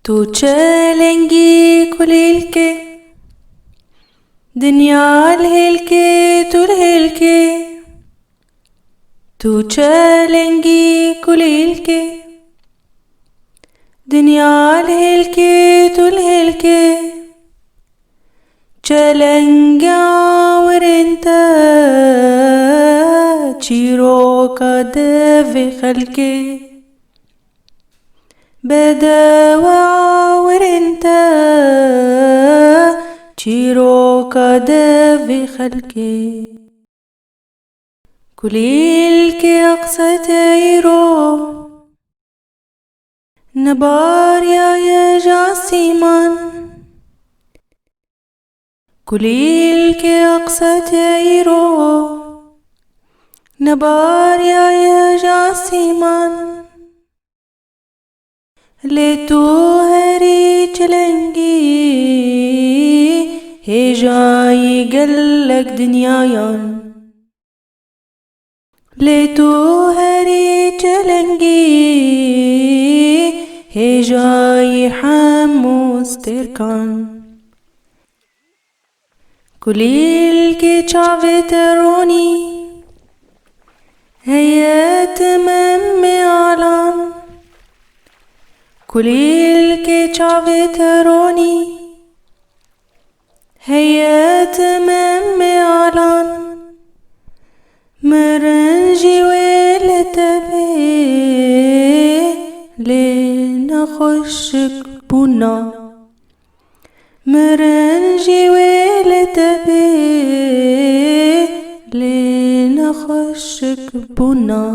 تو चलेंगी कुलील के दुनिया लहेल के तू लहेल के तू चलेंगी कुलील के दुनिया लहेल के तू लहेल के चलेंगे और انت تشيروك دفي خلكي بدوا ورنت تشيروك دفي خلكي كليلك أقصى تيرو نبار يا جاسيمان كليلك أقصى تيرو نبار يا جاسيمان ले तू हरी चलेंगी हे जाई गलक दुनियायान ले तू हरी चलेंगी हे जाई حموس تركان كليل كي تشافي تروني هيا تممي علان كليل كي تشافي تروني هيا تممي علان مرنجي ويلتبي لنخشك بنا مرنجي ويلتبي لنخشك بنا